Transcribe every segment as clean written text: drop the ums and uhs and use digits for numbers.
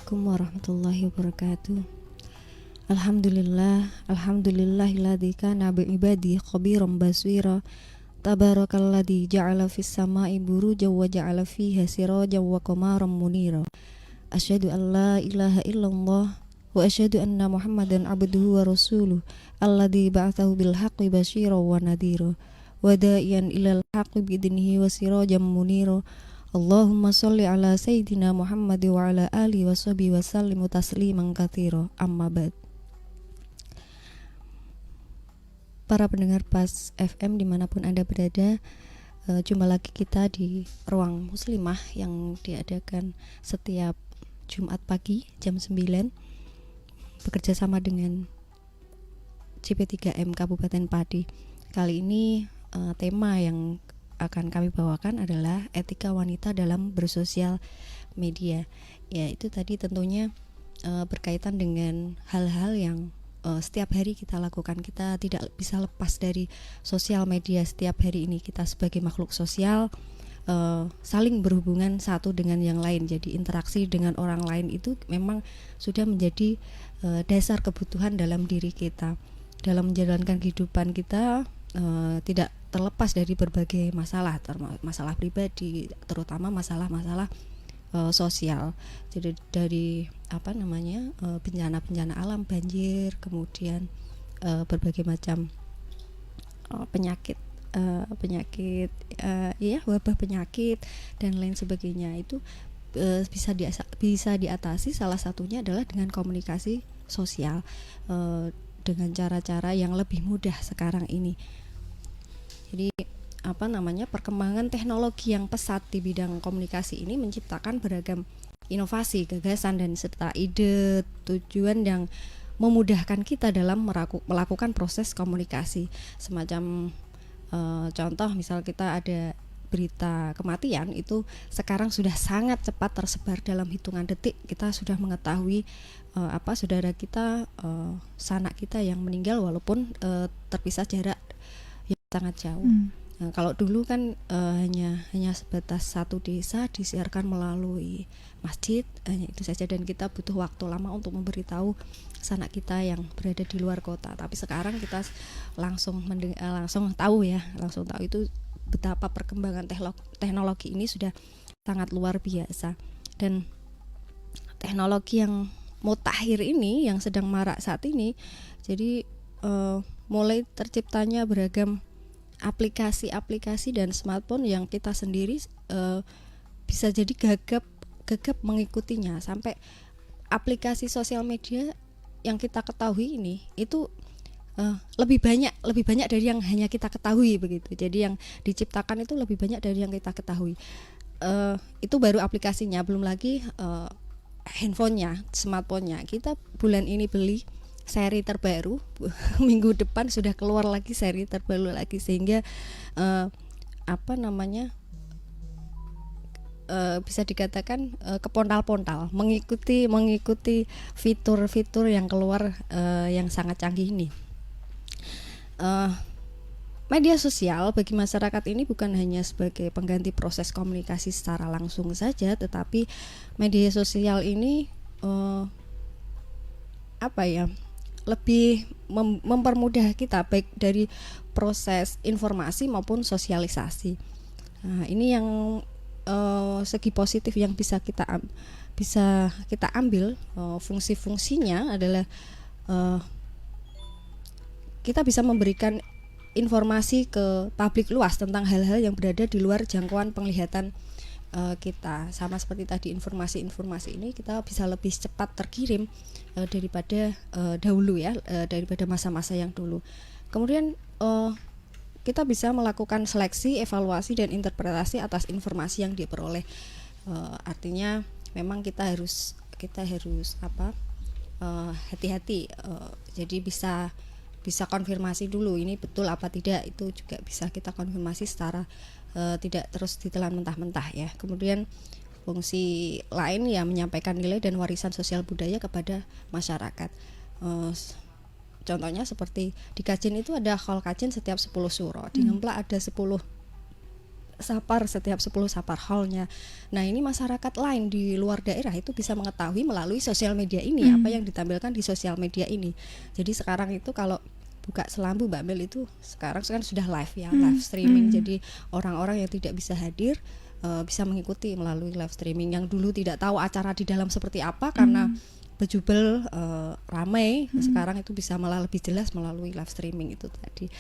Assalamualaikum warahmatullahi wabarakatuh. Alhamdulillahilladzi kana bi'ibadihi khabiran basira. Tabarakalladzi ja'ala fis sama'i burujan wa ja'ala fiha sirajan wa qamaran munira. Asyhadu an la ilaha illallah wa asyhadu anna Muhammadan abduhu wa rasuluh alladzi ba'atsahu bil haqqi basyiran wa nadhira wa da'iyan ilal haqqi bi'idnihi wa sirajan munira. Allahumma sholli ala sayyidina Muhammad wa ala alihi wa sahbihi wa sallim tasliman katsira. Amma ba'd. Para pendengar Pas FM dimanapun Anda berada, jumpa lagi kita di Ruang Muslimah yang diadakan setiap Jumat pagi jam 9 bekerja sama dengan CP3M Kabupaten Pati. Kali ini tema yang akan kami bawakan adalah etika wanita dalam bersosial media. Ya, itu tadi tentunya berkaitan dengan hal-hal yang setiap hari kita lakukan. Kita tidak bisa lepas dari sosial media setiap hari ini. Kita sebagai makhluk sosial saling berhubungan satu dengan yang lain. Jadi interaksi dengan orang lain itu memang sudah menjadi dasar kebutuhan dalam diri kita. Dalam menjalankan kehidupan kita tidak terlepas dari berbagai masalah, masalah pribadi, terutama masalah-masalah sosial. Jadi dari bencana-bencana alam, banjir, kemudian berbagai macam penyakit, wabah penyakit dan lain sebagainya itu bisa diatasi. Salah satunya adalah dengan komunikasi sosial, dengan cara-cara yang lebih mudah sekarang ini. Jadi perkembangan teknologi yang pesat di bidang komunikasi ini menciptakan beragam inovasi, gagasan dan serta ide tujuan yang memudahkan kita dalam melakukan proses komunikasi. Semacam contoh, misal kita ada berita kematian, itu sekarang sudah sangat cepat tersebar dalam hitungan detik. Kita sudah mengetahui saudara kita, sanak kita yang meninggal walaupun terpisah jarak yang sangat jauh. Nah, kalau dulu kan hanya sebatas satu desa disiarkan melalui masjid, hanya itu saja, dan kita butuh waktu lama untuk memberitahu sanak kita yang berada di luar kota. Tapi sekarang kita langsung tahu itu betapa perkembangan teknologi ini sudah sangat luar biasa. Dan teknologi yang mutakhir ini yang sedang marak saat ini, jadi mulai terciptanya beragam aplikasi-aplikasi dan smartphone yang kita sendiri bisa jadi gagap mengikutinya. Sampai aplikasi sosial media yang kita ketahui ini itu lebih banyak dari yang hanya kita ketahui begitu. Jadi yang diciptakan itu lebih banyak dari yang kita ketahui. Itu baru aplikasinya, belum lagi handphonenya, smartphone-nya. Kita bulan ini beli seri terbaru, minggu depan sudah keluar lagi seri terbaru lagi, sehingga bisa dikatakan kepontal-pontal mengikuti fitur-fitur yang keluar yang sangat canggih ini. Media sosial bagi masyarakat ini bukan hanya sebagai pengganti proses komunikasi secara langsung saja, tetapi media sosial ini lebih mempermudah kita baik dari proses informasi maupun sosialisasi. Nah, ini yang segi positif yang bisa kita ambil. Fungsi-fungsinya adalah kita bisa memberikan informasi ke publik luas tentang hal-hal yang berada di luar jangkauan penglihatan kita. Sama seperti tadi, informasi-informasi ini kita bisa lebih cepat terkirim daripada dahulu ya, daripada masa-masa yang dulu. Kemudian kita bisa melakukan seleksi, evaluasi dan interpretasi atas informasi yang diperoleh. Artinya memang kita harus hati-hati. Jadi bisa konfirmasi dulu ini betul apa tidak, itu juga bisa kita konfirmasi secara tidak terus ditelan mentah-mentah ya. Kemudian fungsi lain ya menyampaikan nilai dan warisan sosial budaya kepada masyarakat. Contohnya seperti di Kajen itu ada khol Kajen setiap 10 suro, di Ngemplak ada 10 sapar setiap 10 sapar hallnya. Nah ini masyarakat lain di luar daerah itu bisa mengetahui melalui sosial media ini apa yang ditampilkan di sosial media ini. Jadi sekarang itu kalau buka Selambu Mbak Mel itu sekarang kan sudah live ya, live streaming. Jadi orang-orang yang tidak bisa hadir bisa mengikuti melalui live streaming. Yang dulu tidak tahu acara di dalam seperti apa karena bejubel ramai, sekarang itu bisa malah lebih jelas melalui live streaming itu tadi.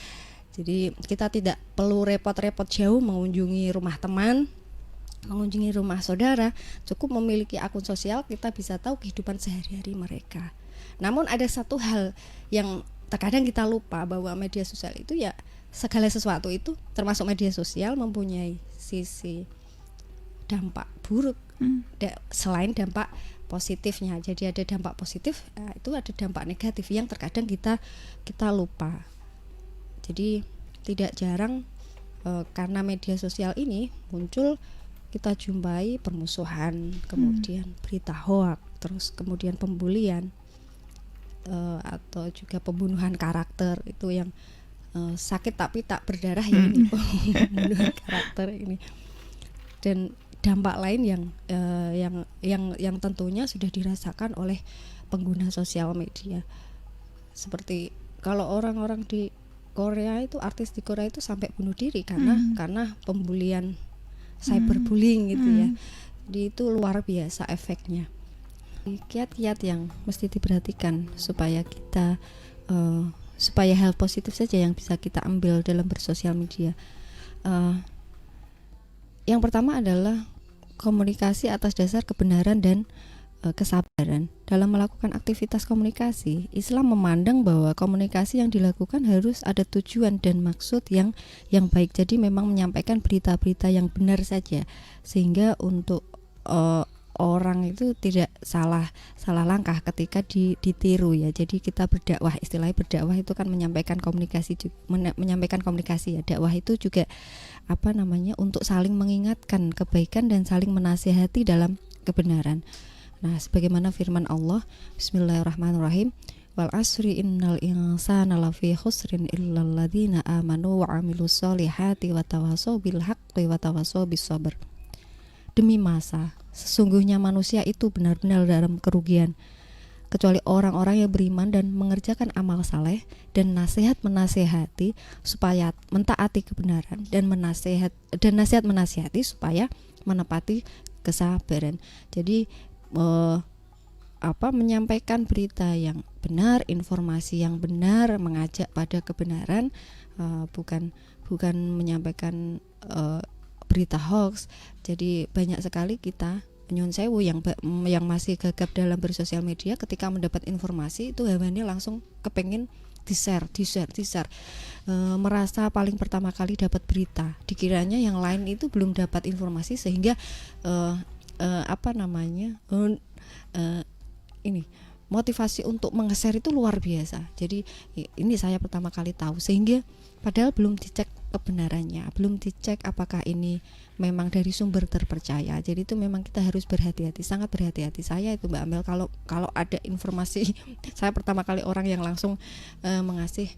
Jadi kita tidak perlu repot-repot jauh mengunjungi rumah teman, mengunjungi rumah saudara, cukup memiliki akun sosial kita bisa tahu kehidupan sehari-hari mereka. Namun ada satu hal yang terkadang kita lupa, bahwa media sosial itu ya segala sesuatu itu termasuk media sosial mempunyai sisi dampak buruk selain dampak positifnya. Jadi ada dampak positif, itu ada dampak negatif yang terkadang kita lupa. Jadi tidak jarang karena media sosial ini muncul, kita jumpai permusuhan, kemudian berita hoak, terus kemudian pembulian atau juga pembunuhan karakter, itu yang sakit tapi tak berdarah ya ini pembunuhan karakter ini. Dan dampak lain yang tentunya sudah dirasakan oleh pengguna sosial media, seperti kalau orang-orang di Korea itu, artis di Korea itu sampai bunuh diri karena pembulian, cyberbullying gitu ya. Jadi itu luar biasa efeknya. Kiat-kiat yang mesti diperhatikan supaya kita supaya hal positif saja yang bisa kita ambil dalam bersosial media. Yang pertama adalah komunikasi atas dasar kebenaran dan kesabaran. Dalam melakukan aktivitas komunikasi, Islam memandang bahwa komunikasi yang dilakukan harus ada tujuan dan maksud yang baik. Jadi memang menyampaikan berita-berita yang benar saja, sehingga untuk orang itu tidak salah langkah ketika ditiru ya. Jadi kita berdakwah, istilahnya berdakwah itu kan menyampaikan komunikasi ya. Dakwah itu juga untuk saling mengingatkan kebaikan dan saling menasihati dalam kebenaran. Nah, sebagaimana firman Allah, Bismillahirrahmanirrahim, wal asri innal insana lafi khusrin illal ladzina amanu wa amilus solihati wa tawassaw bil haqqi wa tawassaw bis sabr. Demi masa, sesungguhnya manusia itu benar-benar dalam kerugian, kecuali orang-orang yang beriman dan mengerjakan amal saleh dan nasihat menasihati supaya mentaati kebenaran, dan nasihat menasihati supaya menepati kesabaran. Jadi menyampaikan berita yang benar, informasi yang benar, mengajak pada kebenaran, bukan menyampaikan berita hoax. Jadi banyak sekali kita nyun sewu yang masih gagap dalam bersosial media, ketika mendapat informasi itu hawannya langsung kepengen di-share, merasa paling pertama kali dapat berita, dikiranya yang lain itu belum dapat informasi, sehingga ini motivasi untuk meng-share itu luar biasa. Jadi ini saya pertama kali tahu, sehingga padahal belum dicek kebenarannya, belum dicek apakah ini memang dari sumber terpercaya. Jadi itu memang kita harus berhati-hati, sangat berhati-hati. Saya itu Mbak Amel, kalau ada informasi saya pertama kali orang yang langsung ngasih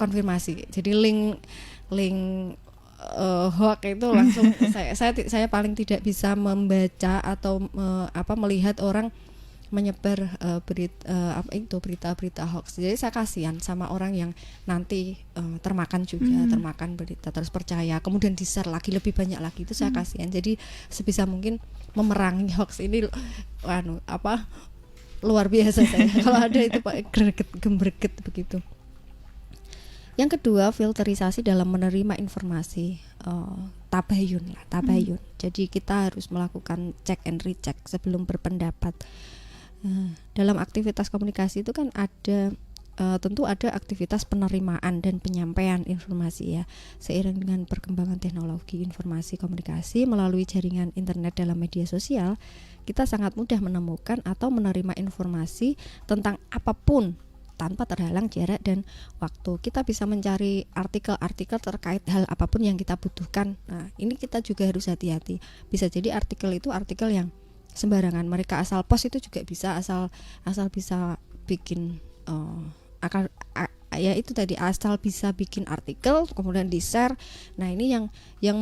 konfirmasi. Jadi link hoax itu langsung saya paling tidak bisa membaca atau melihat orang menyebar berita-berita hoax. Jadi saya kasihan sama orang yang nanti termakan berita terus percaya, kemudian di-share lagi lebih banyak lagi, itu saya kasihan. Jadi sebisa mungkin memerangi hoax ini luar biasa saya. Kalau ada itu Pak greget begitu. Yang kedua, filterisasi dalam menerima informasi, tabayun. Jadi kita harus melakukan check and recheck sebelum berpendapat. Dalam aktivitas komunikasi itu kan tentu ada aktivitas penerimaan dan penyampaian informasi ya. Seiring dengan perkembangan teknologi informasi komunikasi melalui jaringan internet dalam media sosial, kita sangat mudah menemukan atau menerima informasi tentang apapun tanpa terhalang jarak dan waktu. Kita bisa mencari artikel-artikel terkait hal apapun yang kita butuhkan. Nah, ini kita juga harus hati-hati. Bisa jadi artikel itu artikel yang sembarangan, mereka asal post itu juga bisa, asal bisa bikin ya itu tadi, asal bisa bikin artikel kemudian di-share. Nah, ini yang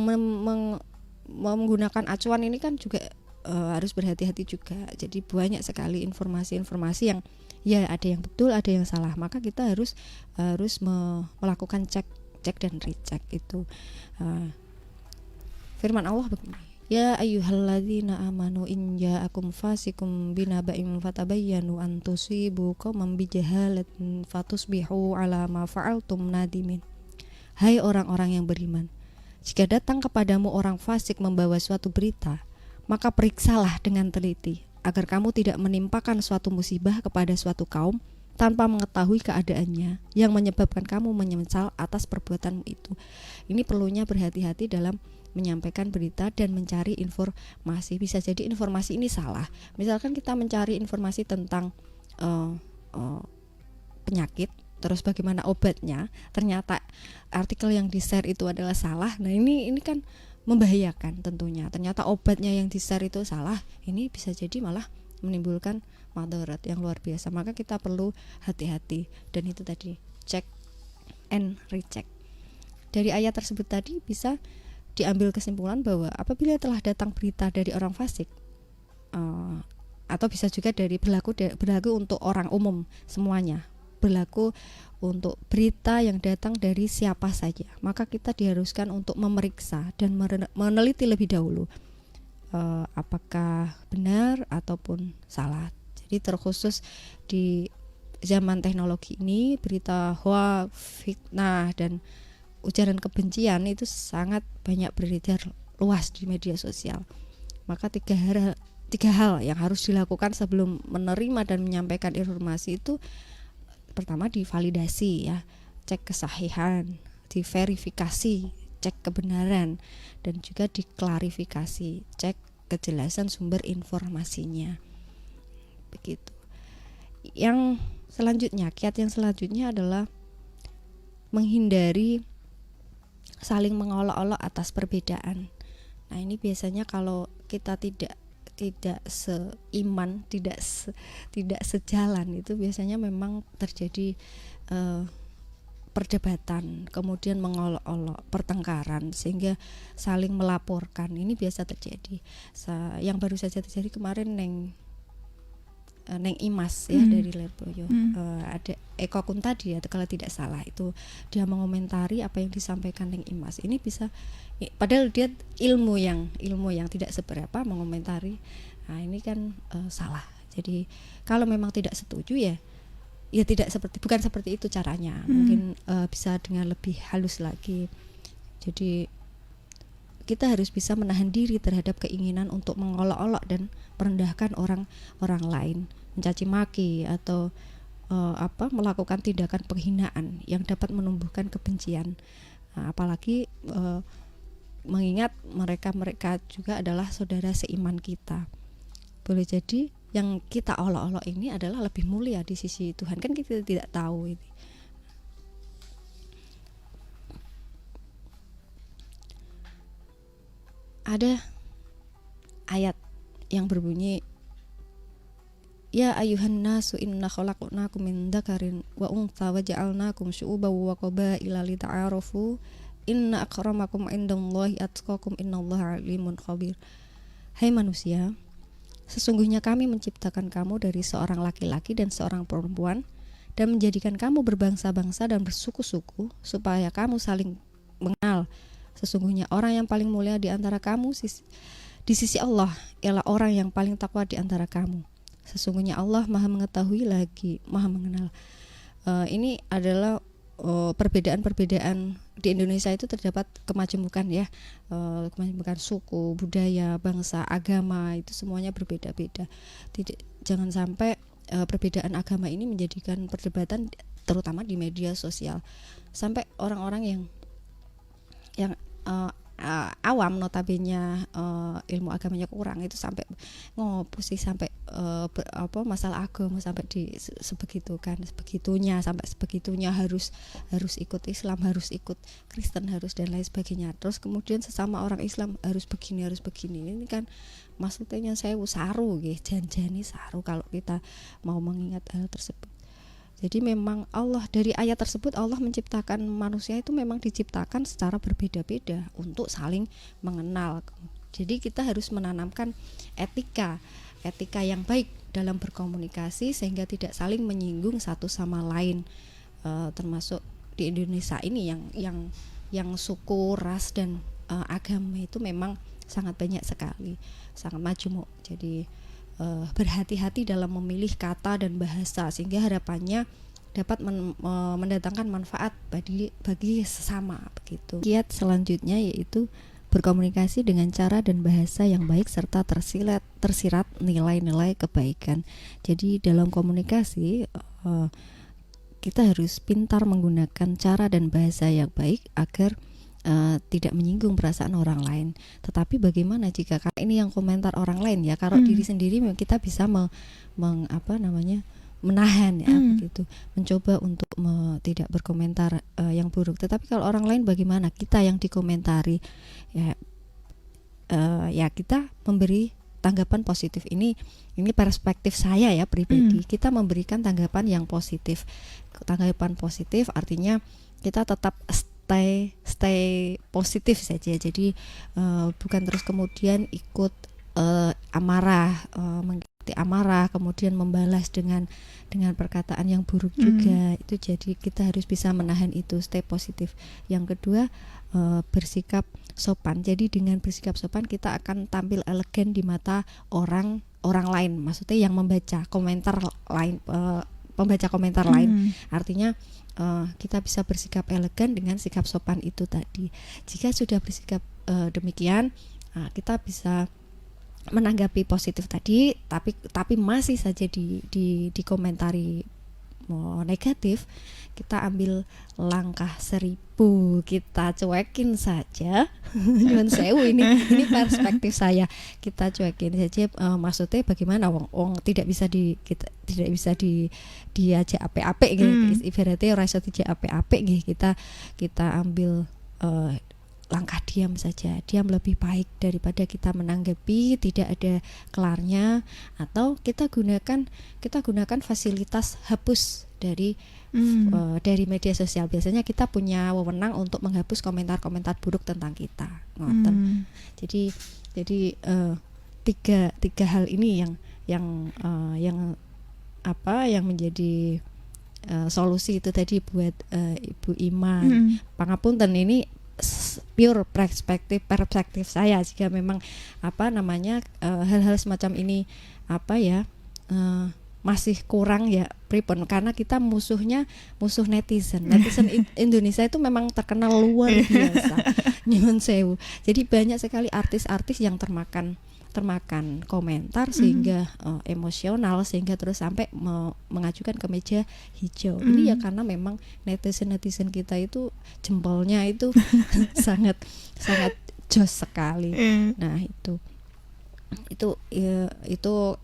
menggunakan acuan ini kan juga harus berhati-hati juga. Jadi banyak sekali informasi-informasi yang ya ada yang betul, ada yang salah. Maka kita harus melakukan cek dan recheck itu. Firman Allah begini, ya ayyuhalladzina amanu in ja'akum fasikum binaba'in fatabayyanu an tusibu qauman bijahalatin fatusbihu ala ma fa'altum nadimin. Hai orang-orang yang beriman, jika datang kepadamu orang fasik membawa suatu berita, maka periksalah dengan teliti, agar kamu tidak menimpakan suatu musibah kepada suatu kaum tanpa mengetahui keadaannya, yang menyebabkan kamu menyesal atas perbuatanmu itu. Ini perlunya berhati-hati dalam menyampaikan berita dan mencari informasi. Bisa jadi informasi ini salah. Misalkan kita mencari informasi tentang penyakit, terus bagaimana obatnya, ternyata artikel yang di-share itu adalah salah. Nah, ini kan membahayakan tentunya. Ternyata obatnya yang di-share itu salah. Ini bisa jadi malah menimbulkan madarat yang luar biasa. Maka kita perlu hati-hati, dan itu tadi check and recheck. Dari ayat tersebut tadi bisa diambil kesimpulan bahwa apabila telah datang berita dari orang fasik, atau bisa juga dari berlaku untuk orang umum semuanya, berlaku untuk berita yang datang dari siapa saja, maka kita diharuskan untuk memeriksa dan meneliti lebih dahulu apakah benar ataupun salah. Jadi terkhusus di zaman teknologi ini, berita hoax, fitnah, dan ujaran kebencian itu sangat banyak beredar luas di media sosial. Maka tiga hal yang harus dilakukan sebelum menerima dan menyampaikan informasi itu: pertama, divalidasi ya, cek kesahihan, diverifikasi, cek kebenaran, dan juga diklarifikasi, cek kejelasan sumber informasinya. Begitu. Yang selanjutnya, kiat yang selanjutnya adalah menghindari saling mengolok-olok atas perbedaan. Nah, ini biasanya kalau kita tidak seiman, tidak sejalan, itu biasanya memang terjadi perdebatan, kemudian mengolok-olok, pertengkaran, sehingga saling melaporkan. Ini biasa terjadi. Yang baru saja terjadi kemarin Neng Imas ya, dari Lirboyo, ada Eko Kuntadi ya, kalau tidak salah, itu dia mengomentari apa yang disampaikan Neng Imas. Ini bisa, padahal dia ilmu yang tidak seberapa mengomentari. Nah, ini kan salah. Jadi kalau memang tidak setuju ya bukan seperti itu caranya. Mungkin bisa dengan lebih halus lagi. Jadi kita harus bisa menahan diri terhadap keinginan untuk mengolok-olok dan merendahkan orang lain, mencaci maki atau melakukan tindakan penghinaan yang dapat menumbuhkan kebencian. Nah, apalagi mengingat mereka juga adalah saudara seiman kita. Boleh jadi yang kita olok-olok ini adalah lebih mulia di sisi Tuhan, kan kita tidak tahu ini. Ada ayat yang berbunyi, ya ayuhan nasu inna khalaqnakum min dzakarin wa untha wa ja'alnakum syu'uban wa qabaila lita'arafu inna akramakum indallahi atqakum innallaha alimun khabir. Hai manusia, sesungguhnya kami menciptakan kamu dari seorang laki-laki dan seorang perempuan, dan menjadikan kamu berbangsa-bangsa dan bersuku-suku supaya kamu saling mengenal. Sesungguhnya orang yang paling mulia di antara kamu di sisi Allah ialah orang yang paling takwa di antara kamu. Sesungguhnya Allah Maha mengetahui lagi Maha mengenal. Ini adalah perbedaan-perbedaan di Indonesia itu terdapat kemajemukan ya, kemajemukan suku, budaya, bangsa, agama, itu semuanya berbeda-beda. Jangan sampai perbedaan agama ini menjadikan perdebatan, terutama di media sosial, sampai orang-orang yang awam, notabene ilmu agamanya kurang, itu sampai sampai masalah agama sampai sebegitunya harus ikut Islam, harus ikut Kristen, harus dan lain sebagainya. Terus kemudian sesama orang Islam harus begini. Ini kan maksudnya saya saru nggih, janjane saru kalau kita mau mengingat hal tersebut. Jadi memang Allah, dari ayat tersebut Allah menciptakan manusia itu memang diciptakan secara berbeda-beda untuk saling mengenal. Jadi kita harus menanamkan etika yang baik dalam berkomunikasi sehingga tidak saling menyinggung satu sama lain. Termasuk di Indonesia ini yang suku, ras dan agama itu memang sangat banyak sekali, sangat majemuk. Jadi berhati-hati dalam memilih kata dan bahasa sehingga harapannya dapat mendatangkan manfaat bagi sesama begitu. Kiat selanjutnya yaitu berkomunikasi dengan cara dan bahasa yang baik serta tersirat nilai-nilai kebaikan. Jadi dalam komunikasi kita harus pintar menggunakan cara dan bahasa yang baik agar tidak menyinggung perasaan orang lain. Tetapi bagaimana jika ini yang komentar orang lain ya, kalau diri sendiri kita bisa menahan ya begitu, mencoba untuk tidak berkomentar yang buruk. Tetapi kalau orang lain bagaimana, kita yang dikomentari ya kita memberi tanggapan positif. Ini perspektif saya ya pribadi. Kita memberikan tanggapan yang positif. Tanggapan positif artinya kita tetap stay positif saja. Jadi bukan terus kemudian ikut mengikuti amarah, kemudian membalas dengan perkataan yang buruk juga. Itu jadi kita harus bisa menahan itu, stay positif. Yang kedua, bersikap sopan. Jadi dengan bersikap sopan kita akan tampil elegan di mata orang lain. Maksudnya yang membaca komentar lain, pembaca komentar lain. Artinya kita bisa bersikap elegan dengan sikap sopan itu tadi. Jika sudah bersikap demikian, kita bisa menanggapi positif tadi, tapi masih saja dikomentari negatif, kita ambil langkah 1000, kita cuekin saja. Nyuwun sewu, ini perspektif saya, kita cuekin saja. Maksudnya bagaimana wong tidak bisa diajak apik-apik gitu. Ibaratnya ora iso dijak apik-apik gitu. Kita ambil langkah diam saja. Diam lebih baik daripada kita menanggapi tidak ada kelarnya, atau kita gunakan fasilitas hapus dari media sosial. Biasanya kita punya wewenang untuk menghapus komentar-komentar buruk tentang kita. Jadi tiga hal ini yang menjadi solusi itu tadi buat Ibu Iman. Pangapunten, ini pure perspektif saya. Jika memang hal-hal semacam ini masih kurang ya pripun, karena kita musuh netizen Indonesia itu memang terkenal luar biasa. Nyuwun sewu. Jadi banyak sekali artis-artis yang termakan komentar sehingga emosional, sehingga terus sampai mengajukan ke meja hijau. Ini ya karena memang netizen kita itu jempolnya itu sangat jos sekali. Nah, itu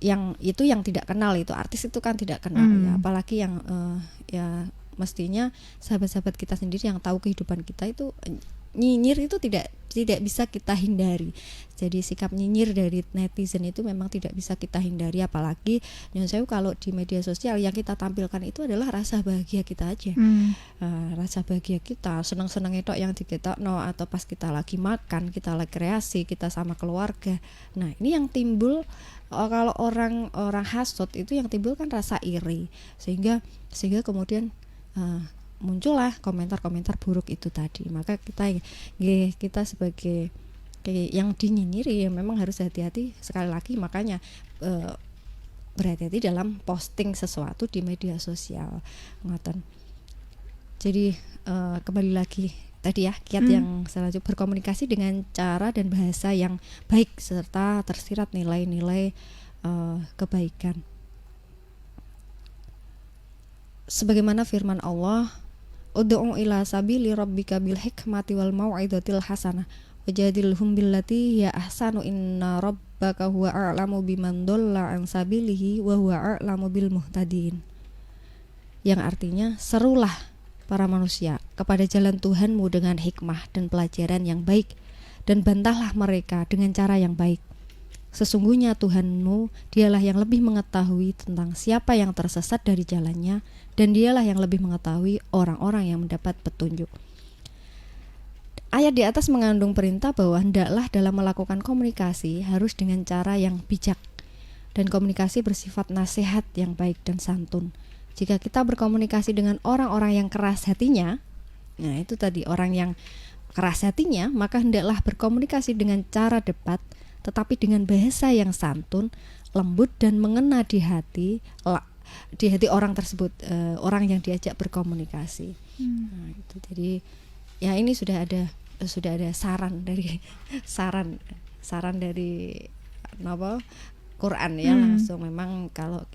yang tidak kenal, itu artis itu kan tidak kenal ya, apalagi yang ya mestinya sahabat-sahabat kita sendiri yang tahu kehidupan kita itu. Nyinyir itu tidak bisa kita hindari. Jadi sikap nyinyir dari netizen itu memang tidak bisa kita hindari, apalagi kalau di media sosial yang kita tampilkan itu adalah rasa bahagia kita aja. Rasa bahagia kita, senang-senang itu yang diketokno, atau pas kita lagi makan, kita lagi kreasi, kita sama keluarga. Nah, ini yang timbul kalau orang hasud itu yang timbul kan rasa iri, sehingga kemudian muncullah komentar-komentar buruk itu tadi. Maka kita sebagai yang dinyinyiri ya memang harus hati-hati sekali lagi. Makanya berhati-hati dalam posting sesuatu di media sosial. Ngoten. Jadi kembali lagi tadi ya, kiat yang selanjutnya berkomunikasi dengan cara dan bahasa yang baik serta tersirat nilai-nilai kebaikan. Sebagaimana firman Allah, ud'u ila sabili rabbika bil hikmati wal mau'izatil hasanah wajadilhum billati hiya ahsanu inna rabbaka huwa a'lamu biman dhalla an sabilihi wa huwa a'lamu bil muhtadin. Yang artinya, serulah para manusia kepada jalan Tuhanmu dengan hikmah dan pelajaran yang baik, dan bantahlah mereka dengan cara yang baik. Sesungguhnya Tuhanmu, dialah yang lebih mengetahui tentang siapa yang tersesat dari jalannya, dan dialah yang lebih mengetahui orang-orang yang mendapat petunjuk. Ayat di atas mengandung perintah bahwa hendaklah dalam melakukan komunikasi harus dengan cara yang bijak, dan komunikasi bersifat nasihat yang baik dan santun. Jika kita berkomunikasi dengan orang-orang yang keras hatinya, nah itu tadi orang yang keras hatinya, maka hendaklah berkomunikasi dengan cara debat, tetapi dengan bahasa yang santun, lembut dan mengena di hati orang tersebut, orang yang diajak berkomunikasi. Nah, itu jadi ya ini sudah ada saran dari saran dari apa Quran ya, langsung. Memang kalau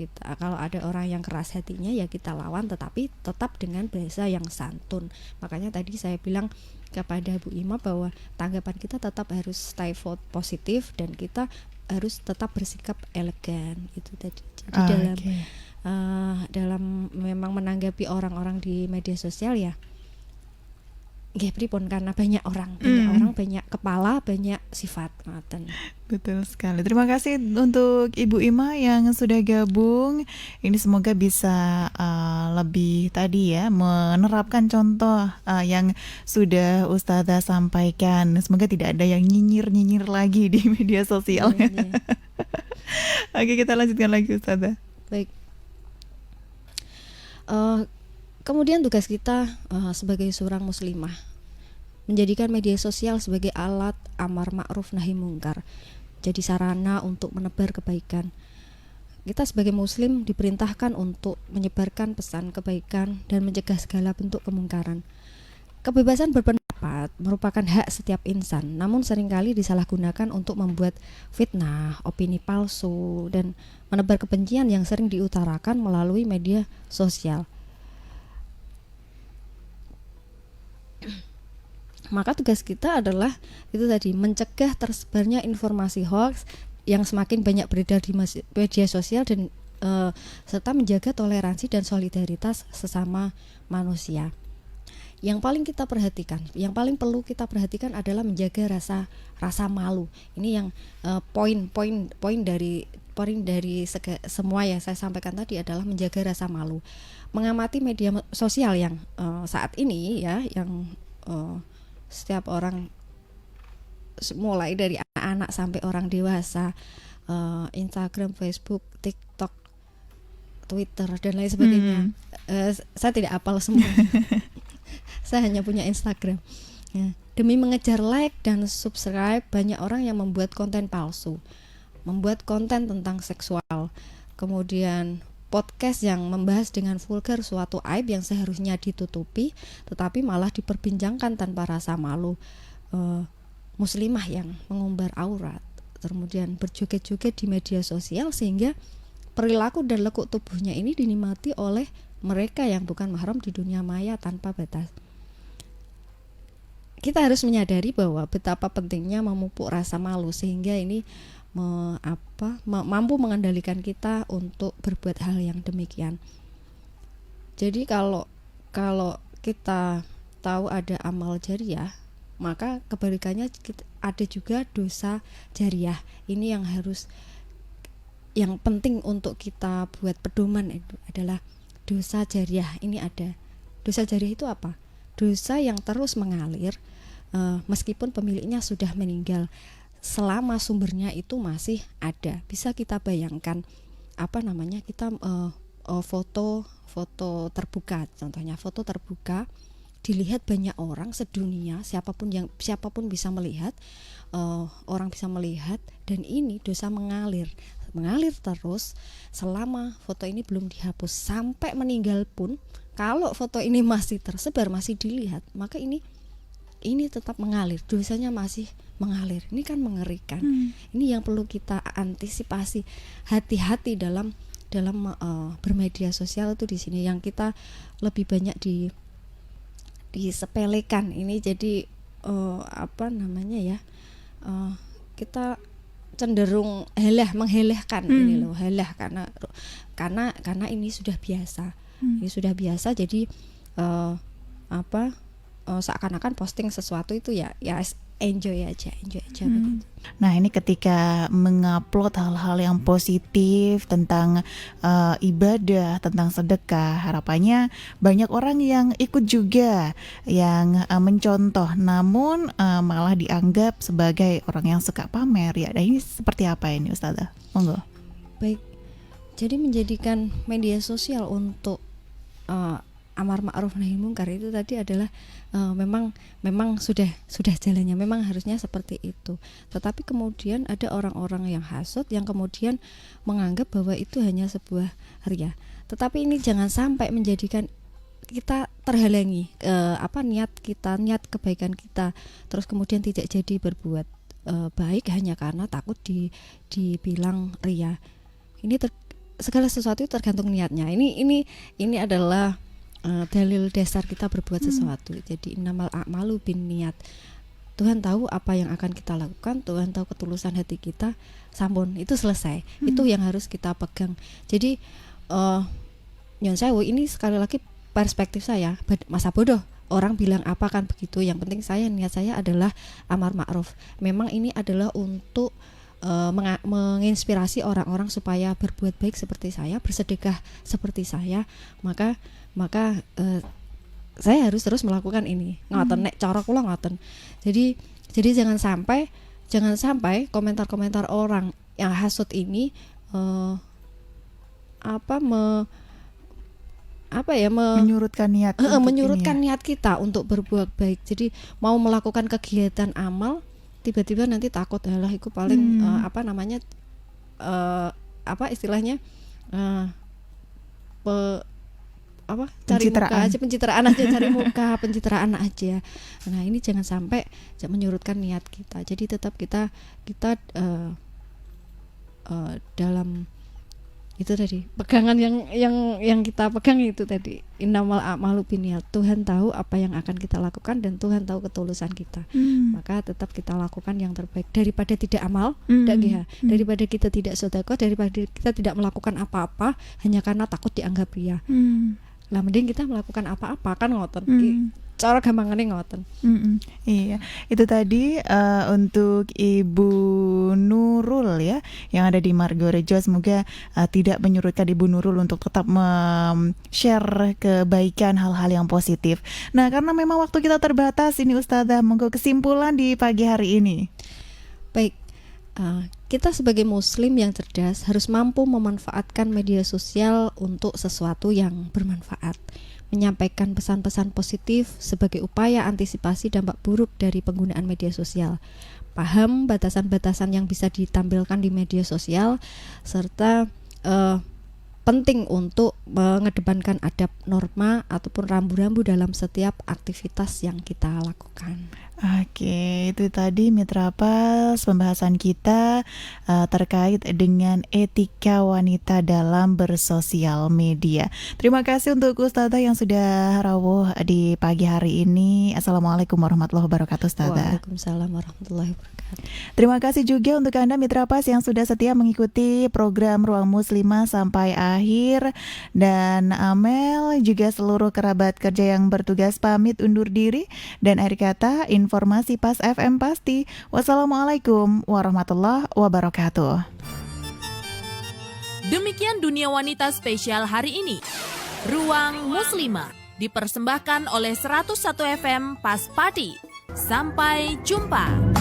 ada orang yang keras hatinya ya kita lawan, tetapi tetap dengan bahasa yang santun. Makanya tadi saya bilang kepada Bu Ima bahwa tanggapan kita tetap harus stay positif dan kita harus tetap bersikap elegan itu tadi. Jadi dalam memang menanggapi orang-orang di media sosial ya nggih pripun, karena banyak orang banyak kepala, banyak sifat. Betul sekali. Terima kasih untuk Ibu Ima yang sudah gabung. Ini semoga bisa lebih tadi ya menerapkan contoh yang sudah Ustazah sampaikan. Semoga tidak ada yang nyinyir lagi di media sosial. Oke, kita lanjutkan lagi Ustazah. Baik. Kemudian tugas kita sebagai seorang muslimah menjadikan media sosial sebagai alat amar ma'ruf nahi mungkar, jadi sarana untuk menebar kebaikan. Kita sebagai muslim diperintahkan untuk menyebarkan pesan kebaikan dan mencegah segala bentuk kemungkaran. Kebebasan berpendapat merupakan hak setiap insan, namun seringkali disalahgunakan untuk membuat fitnah, opini palsu, dan menebar kebencian yang sering diutarakan melalui media sosial. Maka tugas kita adalah itu tadi, mencegah tersebarnya informasi hoax yang semakin banyak beredar di media sosial dan serta menjaga toleransi dan solidaritas sesama manusia. Yang paling kita perhatikan, yang paling perlu kita perhatikan adalah menjaga rasa malu. Ini yang poin dari semua yang saya sampaikan tadi adalah menjaga rasa malu. Mengamati media sosial yang saat ini ya, yang setiap orang mulai dari anak-anak sampai orang dewasa, Instagram, Facebook, TikTok, Twitter dan lain sebagainya. Saya tidak hafal semua. Saya hanya punya Instagram. Ya. Demi mengejar like dan subscribe, banyak orang yang membuat konten palsu, membuat konten tentang seksual, kemudian podcast yang membahas dengan vulgar suatu aib yang seharusnya ditutupi, tetapi malah diperbincangkan tanpa rasa malu. Muslimah yang mengumbar aurat, kemudian berjoget-joget di media sosial, sehingga perilaku dan lekuk tubuhnya ini dinikmati oleh mereka yang bukan mahram di dunia maya tanpa batas. Kita harus menyadari bahwa betapa pentingnya memupuk rasa malu, sehingga ini mampu mengendalikan kita untuk berbuat hal yang demikian. Jadi kalau kita tahu ada amal jariah, maka kebalikannya ada juga dosa jariah. Ini yang penting untuk kita buat pedoman itu adalah dosa jariah. Ini ada. Dosa jariah itu apa? Dosa yang terus mengalir meskipun pemiliknya sudah meninggal, selama sumbernya itu masih ada. Bisa kita bayangkan kita foto terbuka, contohnya foto terbuka dilihat banyak orang sedunia, siapapun bisa melihat, orang bisa melihat, dan ini dosa mengalir terus selama foto ini belum dihapus. Sampai meninggal pun kalau foto ini masih tersebar, masih dilihat, maka ini tetap mengalir, dosanya masih mengalir. Ini kan mengerikan. Ini yang perlu kita antisipasi, hati-hati dalam bermedia sosial itu di sini yang kita lebih banyak disepelekan. Ini jadi kita cenderung menghelehkan ini loh, karena ini sudah biasa. Ini sudah biasa, jadi seakan-akan posting sesuatu itu ya enjoy aja begitu. Nah, ini ketika mengupload hal-hal yang positif tentang ibadah, tentang sedekah, harapannya banyak orang yang ikut juga, yang mencontoh, namun malah dianggap sebagai orang yang suka pamer ya. Nah, ini seperti apa ini Ustazah? Monggo. Baik, jadi menjadikan media sosial untuk amar ma'ruf nahi mungkar itu tadi adalah memang sudah jalannya, memang harusnya seperti itu. Tetapi kemudian ada orang-orang yang hasud yang kemudian menganggap bahwa itu hanya sebuah ria. Tetapi ini jangan sampai menjadikan kita terhalangi niat kebaikan kita, terus kemudian tidak jadi berbuat baik hanya karena takut dibilang ria. Ini segala sesuatu tergantung niatnya. Ini adalah dalil dasar kita berbuat sesuatu. Jadi innamal a'malu binniyat. Tuhan tahu apa yang akan kita lakukan, Tuhan tahu ketulusan hati kita, sampun, itu selesai. Itu yang harus kita pegang. Jadi nyon sewu, ini sekali lagi perspektif saya, masa bodoh orang bilang apa kan begitu. Yang penting niat saya adalah amar ma'ruf. Memang ini adalah untuk menginspirasi orang-orang supaya berbuat baik seperti saya, bersedekah seperti saya. Maka saya harus terus melakukan ini. Ngoten nek cara kula ngoten. Jadi jangan sampai komentar-komentar orang yang hasut ini menyurutkan niat niat kita untuk berbuat baik. Jadi mau melakukan kegiatan amal tiba-tiba nanti takut alah iku paling pencitraan aja. Nah, ini jangan sampai menyurutkan niat kita. Jadi tetap kita dalam itu tadi pegangan yang kita pegang itu tadi, innamal a'malu binniyat. Tuhan tahu apa yang akan kita lakukan dan Tuhan tahu ketulusan kita. Maka tetap kita lakukan yang terbaik daripada tidak amal, daripada kita tidak sedekah, daripada kita tidak melakukan apa-apa hanya karena takut dianggap ria. Lah mending kita melakukan apa-apa kan ngoten. Cara gampangane ngoten. Iya, itu tadi untuk Ibu Nurul ya yang ada di Margorejo. Semoga tidak menyurutkan Ibu Nurul untuk tetap share kebaikan, hal-hal yang positif. Nah, karena memang waktu kita terbatas ini Ustazah, monggo kesimpulan di pagi hari ini. Baik, kita sebagai muslim yang cerdas harus mampu memanfaatkan media sosial untuk sesuatu yang bermanfaat, menyampaikan pesan-pesan positif sebagai upaya antisipasi dampak buruk dari penggunaan media sosial, paham batasan-batasan yang bisa ditampilkan di media sosial, serta penting untuk mengedepankan adab, norma ataupun rambu-rambu dalam setiap aktivitas yang kita lakukan. Oke, itu tadi Mitra Pals pembahasan kita terkait dengan etika wanita dalam bersosial media. Terima kasih untuk Ustazah yang sudah rawuh di pagi hari ini. Assalamualaikum warahmatullahi wabarakatuh Ustazah. Waalaikumsalam warahmatullahi wabarakatuh. Terima kasih juga untuk Anda Mitra Pas yang sudah setia mengikuti program Ruang Muslimah sampai akhir. Dan Amel juga seluruh kerabat kerja yang bertugas pamit undur diri. Dan akhir kata, informasi Pas FM pasti. Wassalamualaikum warahmatullahi wabarakatuh. Demikian Dunia Wanita spesial hari ini. Ruang Muslimah dipersembahkan oleh 101 FM Pas Pati. Sampai jumpa.